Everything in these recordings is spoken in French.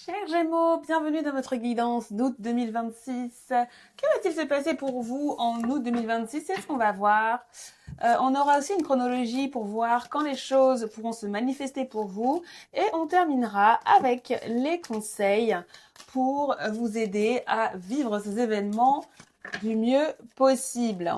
Chers Gémeaux, bienvenue dans votre guidance d'août 2026. Que va-t-il se passer pour vous en août 2026? C'est ce qu'on va voir. On aura aussi une chronologie pour voir quand les choses pourront se manifester pour vous. Et on terminera avec les conseils pour vous aider à vivre ces événements du mieux possible.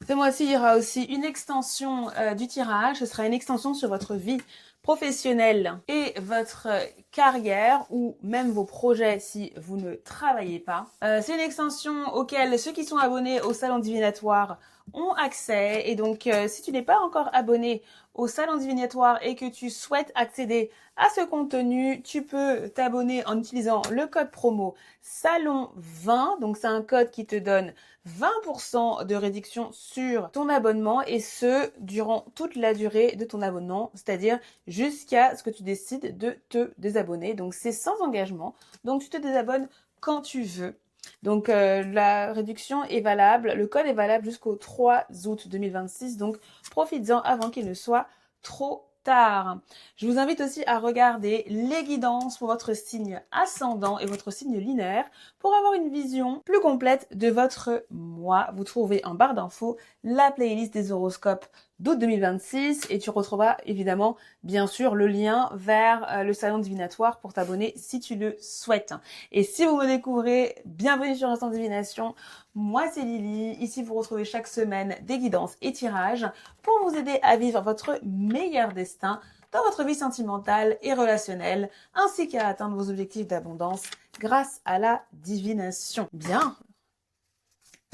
Ce mois-ci, il y aura aussi une extension du tirage. Ce sera une extension sur votre vie professionnelle et votre carrière ou même vos projets si vous ne travaillez pas. C'est une extension auquel ceux qui sont abonnés au salon divinatoire ont accès. Et donc, si tu n'es pas encore abonné au salon divinatoire et que tu souhaites accéder à ce contenu, tu peux t'abonner en utilisant le code promo SALON20. Donc, c'est un code qui te donne 20% de réduction sur ton abonnement et ce, durant toute la durée de ton abonnement, c'est-à-dire jusqu'à ce que tu décides de te désabonner. Donc, c'est sans engagement. Donc, tu te désabonnes quand tu veux. Donc, la réduction est valable, le code est valable jusqu'au 3 août 2026. Donc, profites-en avant qu'il ne soit trop tard. Je vous invite aussi à regarder les guidances pour votre signe ascendant et votre signe lunaire pour avoir une vision plus complète de votre mois. Vous trouvez en barre d'infos la playlist des horoscopes d'août 2026 et tu retrouveras évidemment bien sûr le lien vers le salon divinatoire pour t'abonner si tu le souhaites. Et si vous me découvrez, bienvenue sur Instant Divination. Moi c'est Lily, ici vous retrouvez chaque semaine des guidances et tirages pour vous aider à vivre votre meilleur destin dans votre vie sentimentale et relationnelle, ainsi qu'à atteindre vos objectifs d'abondance grâce à la divination. Bien,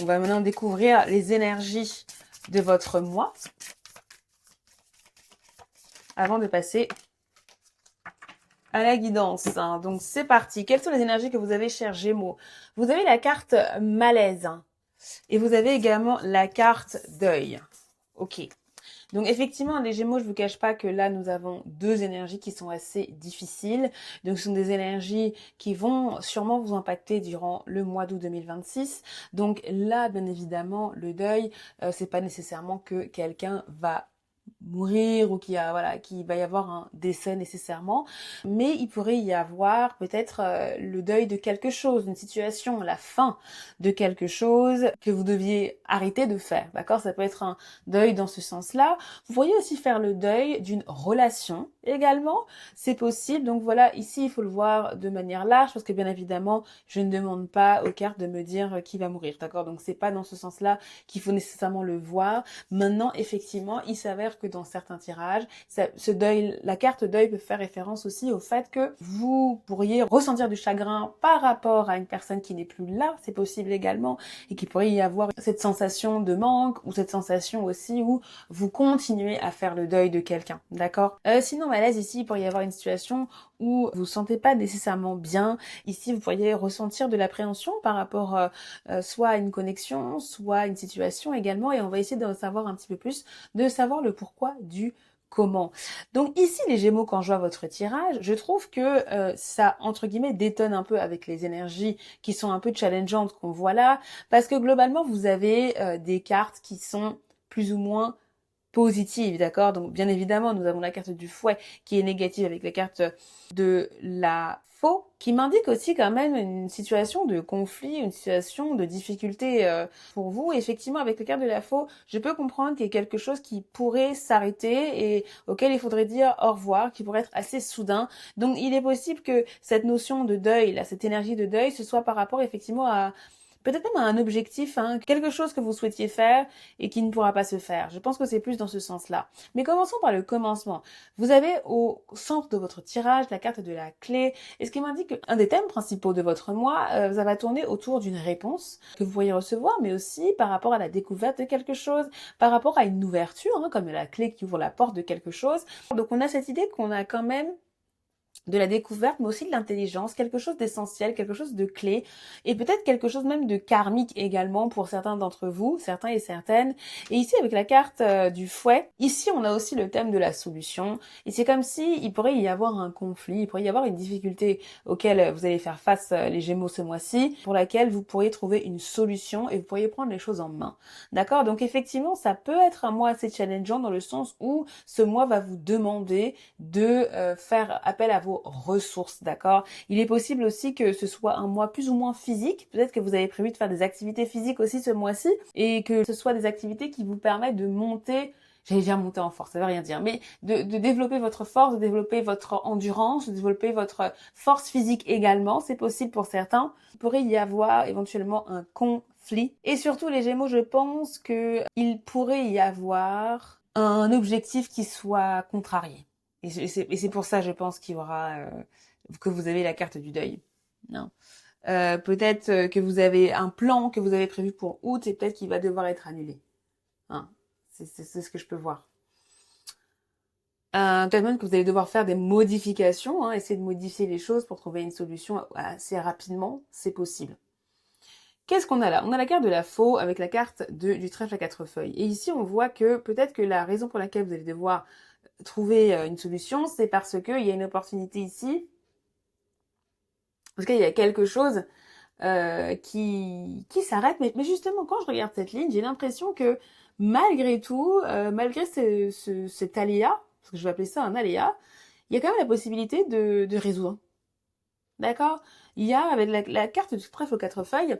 on va maintenant découvrir les énergies de votre mois avant de passer à la guidance. Donc c'est parti. Quelles sont les énergies que vous avez, chers Gémeaux? Vous avez la carte malaise et vous avez également la carte deuil. Ok. Donc effectivement, les Gémeaux, je vous cache pas que là, nous avons deux énergies qui sont assez difficiles. Donc ce sont des énergies qui vont sûrement vous impacter durant le mois d'août 2026. Donc là, bien évidemment, le deuil, c'est pas nécessairement que quelqu'un va mourir ou qu'il va y avoir un décès nécessairement, mais il pourrait y avoir peut-être le deuil de quelque chose, une situation, la fin de quelque chose que vous deviez arrêter de faire, d'accord? Ça peut être un deuil dans ce sens-là. Vous pourriez aussi faire le deuil d'une relation également, c'est possible. Donc voilà, ici il faut le voir de manière large parce que bien évidemment, je ne demande pas aux cartes de me dire qui va mourir, d'accord? Donc c'est pas dans ce sens-là qu'il faut nécessairement le voir. Maintenant, effectivement, il s'avère que dans certains tirages, ce deuil, la carte deuil peut faire référence aussi au fait que vous pourriez ressentir du chagrin par rapport à une personne qui n'est plus là, c'est possible également, et qu'il pourrait y avoir cette sensation de manque ou cette sensation aussi où vous continuez à faire le deuil de quelqu'un, d'accord? Sinon, malaise, ici, il pourrait y avoir une situation où vous vous sentez pas nécessairement bien. Ici, vous pourriez ressentir de l'appréhension par rapport soit à une connexion, soit à une situation également, et on va essayer d'en savoir un petit peu plus, de savoir le pourquoi du comment. Donc ici, les Gémeaux, quand je vois votre tirage, je trouve que ça, entre guillemets, détonne un peu avec les énergies qui sont un peu challengeantes qu'on voit là, parce que globalement, vous avez des cartes qui sont plus ou moins positive, d'accord? Donc bien évidemment, nous avons la carte du fouet qui est négative avec la carte de la faux, qui m'indique aussi quand même une situation de conflit, une situation de difficulté pour vous. Et effectivement, avec la carte de la faux, je peux comprendre qu'il y a quelque chose qui pourrait s'arrêter et auquel il faudrait dire au revoir, qui pourrait être assez soudain. Donc il est possible que cette notion de deuil, là, cette énergie de deuil, ce soit par rapport effectivement à peut-être même à un objectif, quelque chose que vous souhaitiez faire et qui ne pourra pas se faire. Je pense que c'est plus dans ce sens-là. Mais commençons par le commencement. Vous avez au centre de votre tirage la carte de la clé, et ce qui m'indique qu'un des thèmes principaux de votre mois, ça va tourner autour d'une réponse que vous pourriez recevoir, mais aussi par rapport à la découverte de quelque chose, par rapport à une ouverture, comme la clé qui ouvre la porte de quelque chose. Donc on a cette idée qu'on a quand même de la découverte, mais aussi de l'intelligence, quelque chose d'essentiel, quelque chose de clé, et peut-être quelque chose même de karmique également pour certains d'entre vous, certains et certaines. Et ici, avec la carte du fouet, ici, on a aussi le thème de la solution, et c'est comme si il pourrait y avoir un conflit, il pourrait y avoir une difficulté auquel vous allez faire face, les Gémeaux, ce mois-ci, pour laquelle vous pourriez trouver une solution et vous pourriez prendre les choses en main. D'accord? Donc effectivement, ça peut être un mois assez challengeant dans le sens où ce mois va vous demander de faire appel à vos ressources, d'accord? Il est possible aussi que ce soit un mois plus ou moins physique. Peut-être que vous avez prévu de faire des activités physiques aussi ce mois-ci et que ce soit des activités qui vous permettent de monter, j'allais dire monter en force, ça veut rien dire, mais de développer votre force, de développer votre endurance, de développer votre force physique également. C'est possible pour certains. Il pourrait y avoir éventuellement un conflit. Et surtout les Gémeaux, je pense que il pourrait y avoir un objectif qui soit contrarié. Et c'est pour ça, je pense qu'il y aura que vous avez la carte du deuil. Non. Peut-être que vous avez un plan que vous avez prévu pour août et peut-être qu'il va devoir être annulé. Hein. C'est ce que je peux voir. Peut-être même que vous allez devoir faire des modifications, hein, essayer de modifier les choses pour trouver une solution assez rapidement, c'est possible. Qu'est-ce qu'on a là? On a la carte de la faux avec la carte du trèfle à 4 feuilles. Et ici, on voit que peut-être que la raison pour laquelle vous allez devoir trouver une solution, c'est parce qu'il y a une opportunité ici. Parce qu'il y a quelque chose qui s'arrête. Mais justement, quand je regarde cette ligne, j'ai l'impression que malgré tout, malgré cet aléa, parce que je vais appeler ça un aléa, il y a quand même la possibilité de résoudre. D'accord? Il y a, avec la carte du trèfle aux 4 feuilles,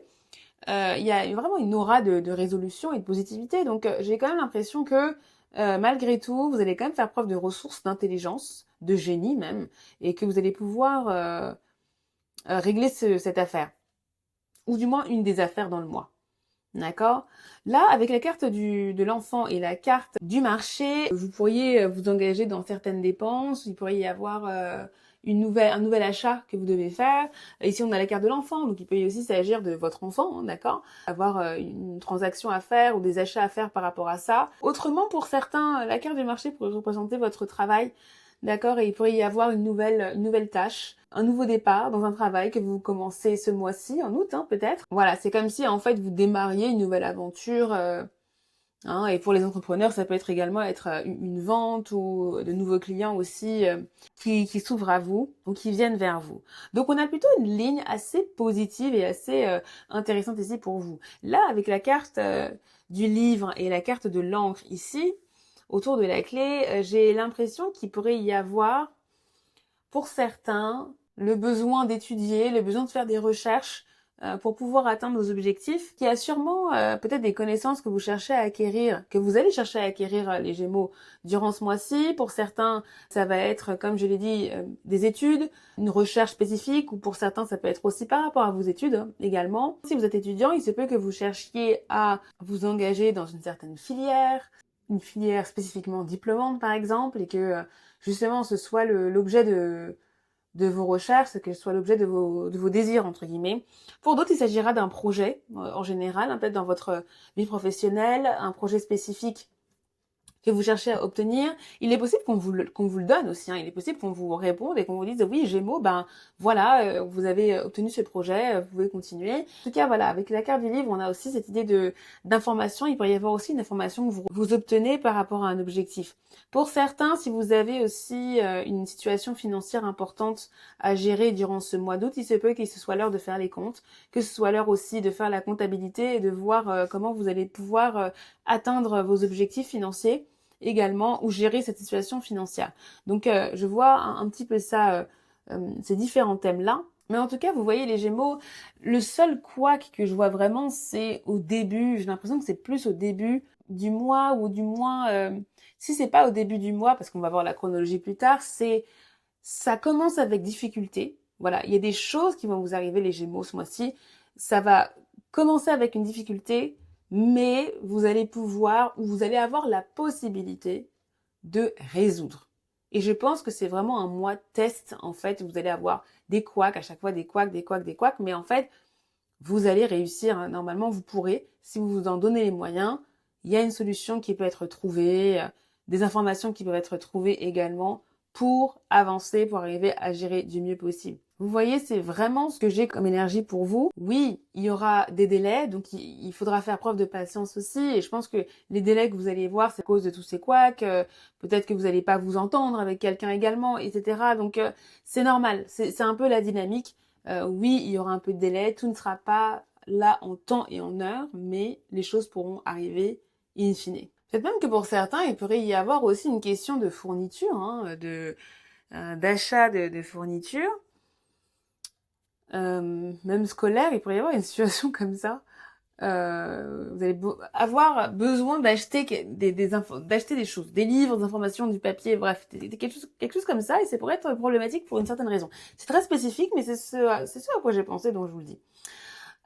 il y a vraiment une aura de résolution et de positivité. Donc, j'ai quand même l'impression que, malgré tout, vous allez quand même faire preuve de ressources, d'intelligence, de génie même, et que vous allez pouvoir régler cette affaire. Ou du moins une des affaires dans le mois. D'accord? Là, avec la carte de l'enfant et la carte du marché, vous pourriez vous engager dans certaines dépenses, il pourrait y avoir un nouvel achat que vous devez faire. Ici, on a la carte de l'enfant, donc il peut aussi s'agir de votre enfant, hein, d'accord? Avoir une transaction à faire ou des achats à faire par rapport à ça. Autrement, pour certains, la carte du marché pourrait représenter votre travail, d'accord? Et il pourrait y avoir une nouvelle tâche, un nouveau départ dans un travail que vous commencez ce mois-ci, en août, hein, peut-être. Voilà, c'est comme si en fait vous démarriez une nouvelle aventure. Hein, et pour les entrepreneurs, ça peut être également une vente ou de nouveaux clients aussi qui s'ouvrent à vous ou qui viennent vers vous. Donc on a plutôt une ligne assez positive et assez intéressante ici pour vous. Là, avec la carte du livre et la carte de l'encre ici, autour de la clé, j'ai l'impression qu'il pourrait y avoir, pour certains, le besoin d'étudier, le besoin de faire des recherches pour pouvoir atteindre vos objectifs, qui a sûrement peut-être des connaissances que vous cherchez à acquérir, que vous allez chercher à acquérir les Gémeaux durant ce mois-ci. Pour certains, ça va être, comme je l'ai dit, des études, une recherche spécifique, ou pour certains, ça peut être aussi par rapport à vos études également. Si vous êtes étudiant, il se peut que vous cherchiez à vous engager dans une certaine filière, une filière spécifiquement diplômante par exemple, et que justement ce soit l'objet de vos recherches, que ce soit l'objet de vos désirs, entre guillemets. Pour d'autres, il s'agira d'un projet, en général, hein, peut-être dans votre vie professionnelle, un projet spécifique que vous cherchez à obtenir. Il est possible qu'on vous le donne aussi, hein. Il est possible qu'on vous réponde et qu'on vous dise oui, Gémeaux, ben voilà, vous avez obtenu ce projet, vous pouvez continuer. En tout cas, voilà, avec la carte du livre, on a aussi cette idée d'information. Il pourrait y avoir aussi une information que vous obtenez par rapport à un objectif. Pour certains, si vous avez aussi une situation financière importante à gérer durant ce mois d'août, il se peut qu'il se soit l'heure de faire les comptes, que ce soit l'heure aussi de faire la comptabilité et de voir comment vous allez pouvoir atteindre vos objectifs financiers également, ou gérer cette situation financière. Donc je vois un petit peu ça, ces différents thèmes-là. Mais en tout cas, vous voyez les Gémeaux, le seul couac que je vois vraiment, c'est au début. J'ai l'impression que c'est plus au début du mois, ou du moins, si c'est pas au début du mois, parce qu'on va voir la chronologie plus tard, ça commence avec difficulté. Voilà, il y a des choses qui vont vous arriver les Gémeaux ce mois-ci. Ça va commencer avec une difficulté, mais vous allez pouvoir, ou vous allez avoir la possibilité de résoudre. Et je pense que c'est vraiment un mois test, en fait. Vous allez avoir des couacs, à chaque fois des couacs, des couacs, des couacs, mais en fait, vous allez réussir, hein. Normalement, vous pourrez, si vous vous en donnez les moyens. Il y a une solution qui peut être trouvée, des informations qui peuvent être trouvées également pour avancer, pour arriver à gérer du mieux possible. Vous voyez, c'est vraiment ce que j'ai comme énergie pour vous. Oui, il y aura des délais, donc il faudra faire preuve de patience aussi. Et je pense que les délais que vous allez voir, c'est à cause de tous ces couacs. Peut-être que vous n'allez pas vous entendre avec quelqu'un également, etc. Donc c'est normal, c'est un peu la dynamique. Oui, il y aura un peu de délai, tout ne sera pas là en temps et en heure, mais les choses pourront arriver in fine. Peut-être même que pour certains, il pourrait y avoir aussi une question de fourniture, hein, d'achat de fournitures, même scolaire, il pourrait y avoir une situation comme ça. Vous allez avoir besoin d'acheter d'acheter des choses, des livres, des informations, du papier, bref, quelque chose comme ça, et ça pourrait être problématique pour une certaine raison. C'est très spécifique, mais c'est ce à quoi j'ai pensé, donc je vous le dis.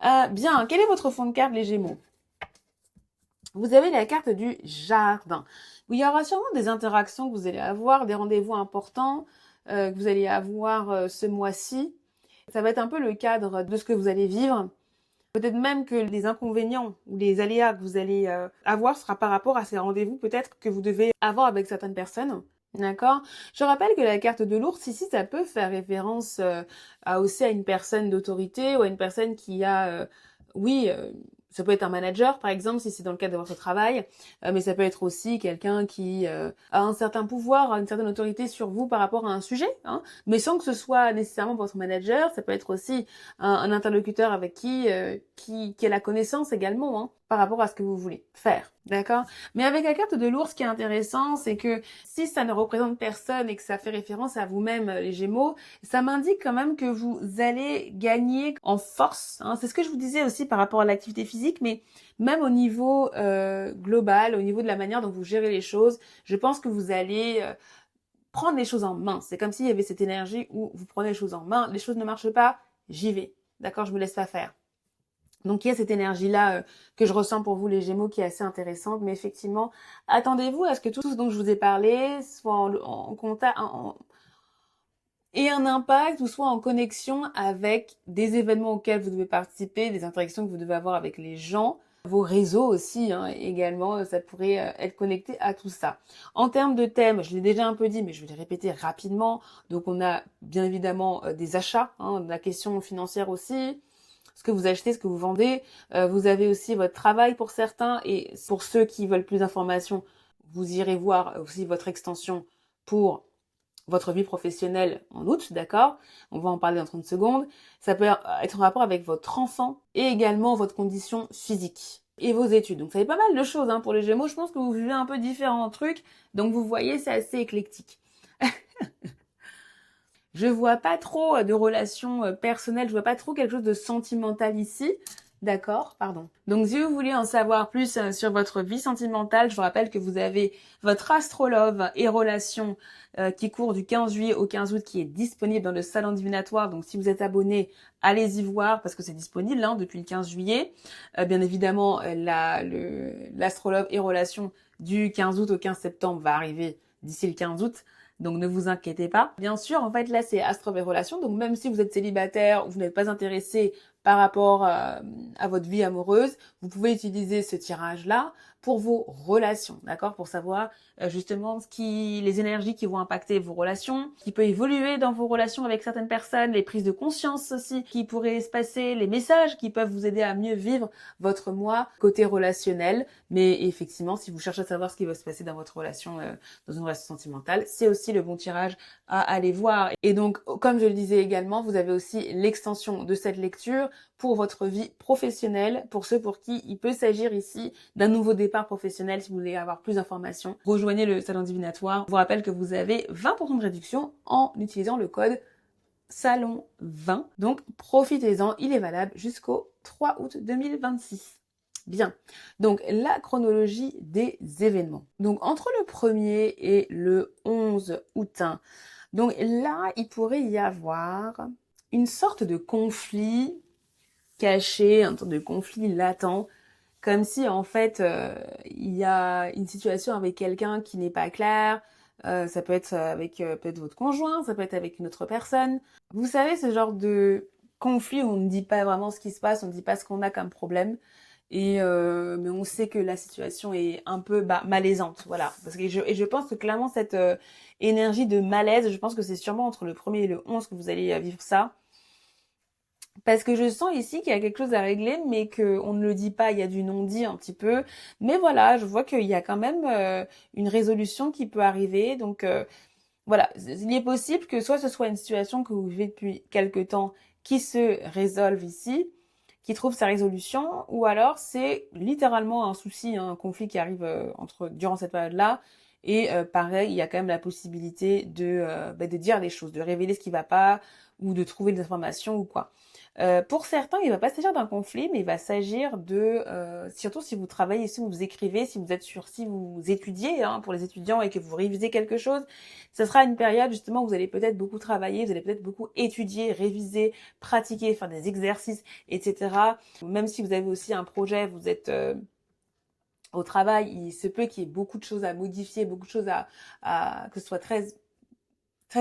Bien, quel est votre fond de carte, les Gémeaux? Vous avez la carte du jardin. Il y aura sûrement des interactions que vous allez avoir, des rendez-vous importants que vous allez avoir ce mois-ci. Ça va être un peu le cadre de ce que vous allez vivre. Peut-être même que les inconvénients ou les aléas que vous allez avoir sera par rapport à ces rendez-vous peut-être que vous devez avoir avec certaines personnes. D'accord? Je rappelle que la carte de l'ours, ici, ça peut faire référence aussi à une personne d'autorité ou à une personne qui a, oui, ça peut être un manager, par exemple, si c'est dans le cadre de votre travail, mais ça peut être aussi quelqu'un qui a un certain pouvoir, une certaine autorité sur vous par rapport à un sujet, hein, mais sans que ce soit nécessairement votre manager. Ça peut être aussi un interlocuteur avec qui a la connaissance également, hein, par rapport à ce que vous voulez faire. D'accord? Mais avec la carte de l'ours, ce qui est intéressant, c'est que si ça ne représente personne et que ça fait référence à vous-même, les Gémeaux, ça m'indique quand même que vous allez gagner en force, hein. C'est ce que je vous disais aussi par rapport à l'activité physique, mais même au niveau global, au niveau de la manière dont vous gérez les choses, je pense que vous allez prendre les choses en main. C'est comme s'il y avait cette énergie où vous prenez les choses en main, les choses ne marchent pas, j'y vais. D'accord? Je me laisse pas faire. Donc il y a cette énergie-là que je ressens pour vous les Gémeaux qui est assez intéressante, mais effectivement, attendez-vous à ce que tout ce dont je vous ai parlé soit en contact, ait un impact ou soit en connexion avec des événements auxquels vous devez participer, des interactions que vous devez avoir avec les gens, vos réseaux aussi, hein, également, ça pourrait être connecté à tout ça. En termes de thèmes, je l'ai déjà un peu dit, mais je vais les répéter rapidement. Donc on a bien évidemment des achats, hein, la question financière aussi, ce que vous achetez, ce que vous vendez. Vous avez aussi votre travail pour certains, et pour ceux qui veulent plus d'informations, vous irez voir aussi votre extension pour votre vie professionnelle en août, d'accord? On va en parler dans 30 secondes. Ça peut être en rapport avec votre enfant et également votre condition physique et vos études. Donc ça fait pas mal de choses hein, pour les Gémeaux. Je pense que vous vivez un peu différents trucs. Donc vous voyez, c'est assez éclectique. Je vois pas trop de relations personnelles, je vois pas trop quelque chose de sentimental ici. D'accord, pardon. Donc si vous voulez en savoir plus sur votre vie sentimentale, je vous rappelle que vous avez votre astrolove et relations qui court du 15 juillet au 15 août qui est disponible dans le salon divinatoire. Donc si vous êtes abonné, allez-y voir parce que c'est disponible hein, depuis le 15 juillet. Bien évidemment, l'astrolove et relations du 15 août au 15 septembre va arriver d'ici le 15 août. Donc ne vous inquiétez pas. Bien sûr, en fait, là, c'est Astro et Relations. Donc même si vous êtes célibataire ou vous n'êtes pas intéressé par rapport à votre vie amoureuse, vous pouvez utiliser ce tirage-là pour vos relations, d'accord? Pour savoir justement les énergies qui vont impacter vos relations, qui peut évoluer dans vos relations avec certaines personnes, les prises de conscience aussi qui pourraient se passer, les messages qui peuvent vous aider à mieux vivre votre mois côté relationnel. Mais effectivement, si vous cherchez à savoir ce qui va se passer dans votre relation, dans une relation sentimentale, c'est aussi le bon tirage à aller voir. Et donc, comme je le disais également, vous avez aussi l'extension de cette lecture pour votre vie professionnelle, pour ceux pour qui il peut s'agir ici d'un nouveau départ professionnel. Si vous voulez avoir plus d'informations, rejoignez le salon divinatoire. Je vous rappelle que vous avez 20% de réduction en utilisant le code salon 20. Donc, profitez-en, il est valable jusqu'au 3 août 2026. Bien, donc la chronologie des événements. Donc entre le 1er et le 11 août, donc là, il pourrait y avoir une sorte de conflit caché, un sorte de conflit latent, comme si en fait il y a une situation avec quelqu'un qui n'est pas claire. Ça peut être avec peut-être votre conjoint, ça peut être avec une autre personne. Vous savez, ce genre de conflit où on ne dit pas vraiment ce qui se passe, on ne dit pas ce qu'on a comme problème. Et mais on sait que la situation est un peu malaisante, voilà. Parce que je pense que clairement cette énergie de malaise, je pense que c'est sûrement entre le 1er et le 11 que vous allez vivre ça. Parce que je sens ici qu'il y a quelque chose à régler, mais qu'on ne le dit pas, il y a du non-dit un petit peu. Mais voilà, je vois qu'il y a quand même une résolution qui peut arriver. Donc voilà, il est possible que soit ce soit une situation que vous vivez depuis quelque temps qui se résolve ici, qui trouve sa résolution, ou alors c'est littéralement un souci, un conflit qui arrive durant cette période-là, Et pareil, il y a quand même la possibilité de dire les choses, de révéler ce qui va pas ou de trouver des informations ou quoi. Pour certains, il va pas s'agir d'un conflit, mais il va s'agir surtout si vous travaillez, si vous écrivez, si vous étudiez, hein, pour les étudiants et que vous révisez quelque chose, ce sera une période justement où vous allez peut-être beaucoup travailler, vous allez peut-être beaucoup étudier, réviser, pratiquer, faire des exercices, etc. Même si vous avez aussi un projet, vous êtes au travail, il se peut qu'il y ait beaucoup de choses à modifier, beaucoup de choses que ce soit très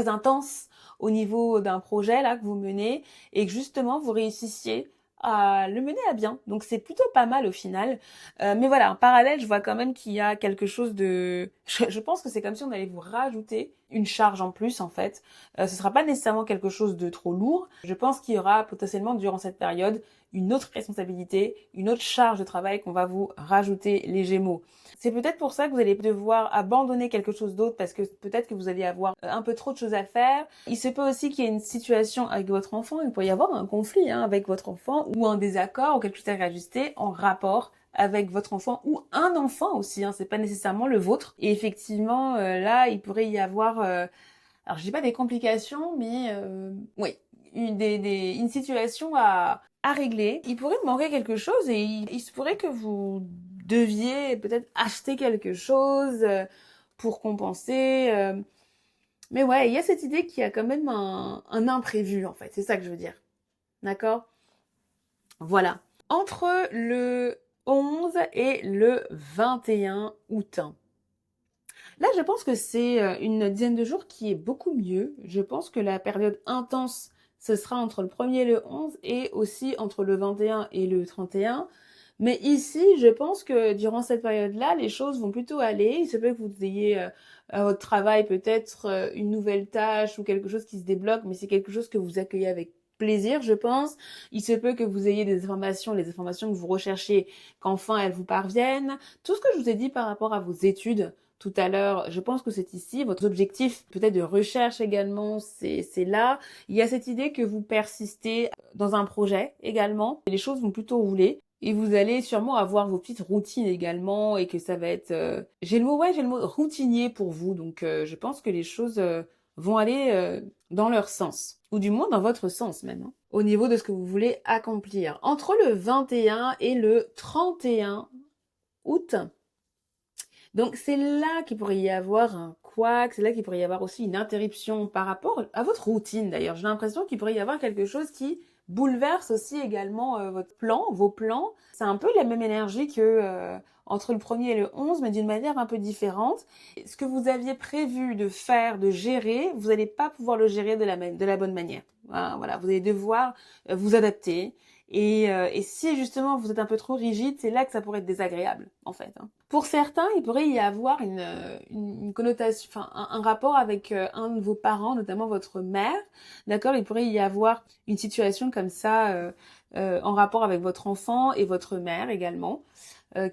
intense au niveau d'un projet là que vous menez et que justement vous réussissiez à le mener à bien. Donc c'est plutôt pas mal au final. Mais voilà, en parallèle, je vois quand même qu'il y a quelque chose de... Je pense que c'est comme si on allait vous rajouter une charge en plus en fait. Ce sera pas nécessairement quelque chose de trop lourd. Je pense qu'il y aura potentiellement durant cette période une autre responsabilité, une autre charge de travail qu'on va vous rajouter les Gémeaux. C'est peut-être pour ça que vous allez devoir abandonner quelque chose d'autre parce que peut-être que vous allez avoir un peu trop de choses à faire. Il se peut aussi qu'il y ait une situation avec votre enfant, il peut y avoir un conflit avec votre enfant ou un désaccord ou quelque chose à réajuster en rapport avec votre enfant ou un enfant aussi, c'est pas nécessairement le vôtre. Et effectivement, là, il pourrait y avoir, alors je dis pas des complications, mais oui, une situation à régler. Il pourrait manquer quelque chose et il se pourrait que vous deviez peut-être acheter quelque chose pour compenser. Mais ouais, il y a cette idée qu'il y a quand même un imprévu en fait. C'est ça que je veux dire. D'accord? Voilà. Entre le 11 et le 21 août. Là, je pense que c'est une dizaine de jours qui est beaucoup mieux. Je pense que la période intense, ce sera entre le 1er et le 11 et aussi entre le 21 et le 31. Mais ici, je pense que durant cette période-là, les choses vont plutôt aller. Il se peut que vous ayez à votre travail peut-être une nouvelle tâche ou quelque chose qui se débloque, mais c'est quelque chose que vous accueillez avec plaisir, je pense. Il se peut que vous ayez des informations, les informations que vous recherchez, qu'enfin elles vous parviennent. Tout ce que je vous ai dit par rapport à vos études, tout à l'heure, je pense que c'est ici. Votre objectif, peut-être de recherche également, c'est là. Il y a cette idée que vous persistez dans un projet également. Les choses vont plutôt rouler. Et vous allez sûrement avoir vos petites routines également et que ça va être... j'ai le mot routinier pour vous. Donc je pense que les choses vont aller dans leur sens. Ou du moins dans votre sens même. Au niveau de ce que vous voulez accomplir. Entre le 21 et le 31 août, donc c'est là qu'il pourrait y avoir un couac, c'est là qu'il pourrait y avoir aussi une interruption par rapport à votre routine d'ailleurs. J'ai l'impression qu'il pourrait y avoir quelque chose qui bouleverse aussi également votre plan, vos plans. C'est un peu la même énergie que entre le 1er et le 11, mais d'une manière un peu différente. Ce que vous aviez prévu de faire, de gérer, vous n'allez pas pouvoir le gérer de la bonne manière. Voilà, vous allez devoir vous adapter. Et si justement vous êtes un peu trop rigide, c'est là que ça pourrait être désagréable, en fait. Pour certains, il pourrait y avoir une connotation, enfin un rapport avec un de vos parents, notamment votre mère. D'accord, il pourrait y avoir une situation comme ça en rapport avec votre enfant et votre mère également,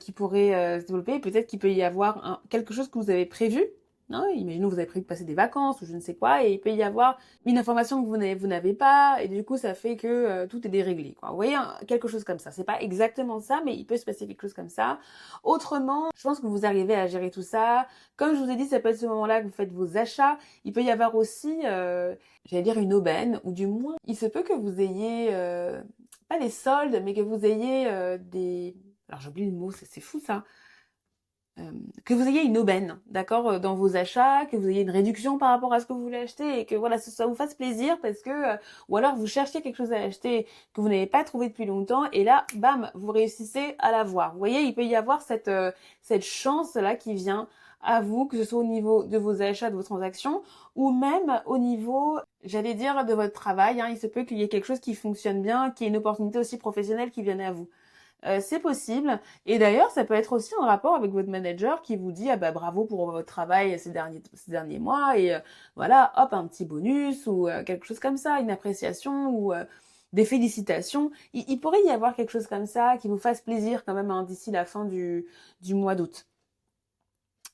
qui pourrait se développer. Et peut-être qu'il peut y avoir quelque chose que vous avez prévu. Non, imaginons que vous avez prévu de passer des vacances ou je ne sais quoi, et il peut y avoir une information que vous n'avez pas, et du coup ça fait que tout est déréglé, quoi. Vous voyez, quelque chose comme ça. C'est pas exactement ça, mais il peut se passer quelque chose comme ça. Autrement, je pense que vous arrivez à gérer tout ça. Comme je vous ai dit, ça peut être ce moment-là que vous faites vos achats. Il peut y avoir aussi, j'allais dire une aubaine, ou du moins, il se peut que vous ayez, pas des soldes, mais que vous ayez des... Alors j'oublie le mot, c'est fou ça. Que vous ayez une aubaine, d'accord, dans vos achats, que vous ayez une réduction par rapport à ce que vous voulez acheter et que voilà, ça vous fasse plaisir parce que ou alors vous cherchiez quelque chose à acheter que vous n'avez pas trouvé depuis longtemps et là, bam, vous réussissez à l'avoir. Vous voyez, il peut y avoir cette chance là qui vient à vous, que ce soit au niveau de vos achats, de vos transactions ou même au niveau, j'allais dire, de votre travail. Il se peut qu'il y ait quelque chose qui fonctionne bien, qu'il y ait une opportunité aussi professionnelle qui vienne à vous. C'est possible. Et d'ailleurs, ça peut être aussi en rapport avec votre manager qui vous dit ah bah bravo pour votre travail ces derniers mois et voilà, hop, un petit bonus ou quelque chose comme ça, une appréciation ou des félicitations. Il pourrait y avoir quelque chose comme ça qui vous fasse plaisir quand même d'ici la fin du mois d'août.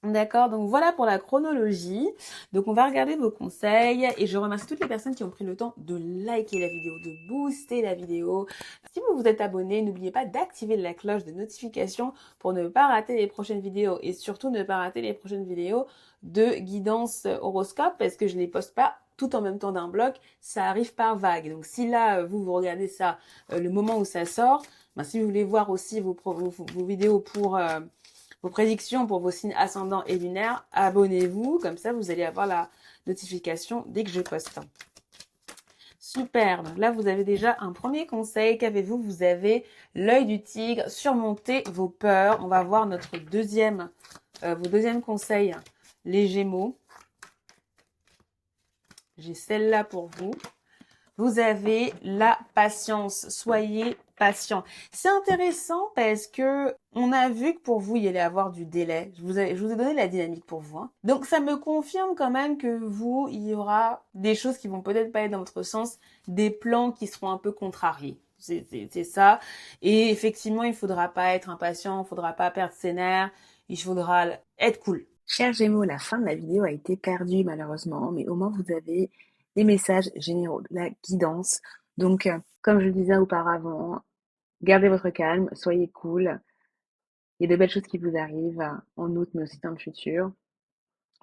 D'accord, donc voilà pour la chronologie. Donc on va regarder vos conseils et je remercie toutes les personnes qui ont pris le temps de liker la vidéo, de booster la vidéo. Si vous vous êtes abonné, n'oubliez pas d'activer la cloche de notification pour ne pas rater les prochaines vidéos et surtout ne pas rater les prochaines vidéos de guidance horoscope parce que je ne les poste pas tout en même temps d'un bloc, ça arrive par vague. Donc si là, vous regardez ça le moment où ça sort, ben, si vous voulez voir aussi vos vidéos pour vos prédictions pour vos signes ascendants et lunaires, abonnez-vous, comme ça vous allez avoir la notification dès que je poste. Super, donc là vous avez déjà un premier conseil. Qu'avez-vous? Vous avez l'œil du tigre, surmontez vos peurs. On va voir vos deuxièmes conseils, les Gémeaux. J'ai celle-là pour vous. Vous avez la patience. Soyez patient. C'est intéressant parce que on a vu que pour vous, il y allait avoir du délai. Je vous ai donné la dynamique pour vous, hein. Donc, ça me confirme quand même que vous, il y aura des choses qui vont peut-être pas être dans votre sens, des plans qui seront un peu contrariés. C'est ça. Et effectivement, il faudra pas être impatient, il faudra pas perdre ses nerfs, il faudra être cool. Chers Gémeaux, la fin de la vidéo a été perdue malheureusement, mais au moins vous avez des messages généraux, de la guidance. Donc, comme je le disais auparavant, gardez votre calme, soyez cool. Il y a de belles choses qui vous arrivent en août, mais aussi dans le futur.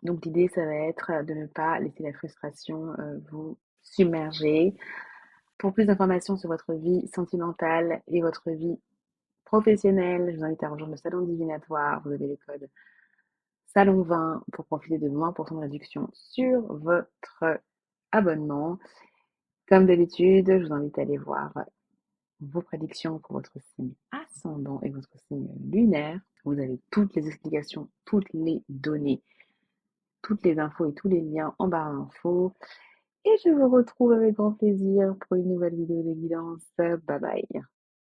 Donc, l'idée, ça va être de ne pas laisser la frustration vous submerger. Pour plus d'informations sur votre vie sentimentale et votre vie professionnelle, je vous invite à rejoindre le salon divinatoire. Vous avez les codes Salon 20 pour profiter de 20% de réduction sur votre abonnement. Comme d'habitude, je vous invite à aller voir vos prédictions pour votre signe ascendant et votre signe lunaire. Vous avez toutes les explications, toutes les données, toutes les infos et tous les liens en barre d'infos. Et je vous retrouve avec grand plaisir pour une nouvelle vidéo de guidance. Bye bye.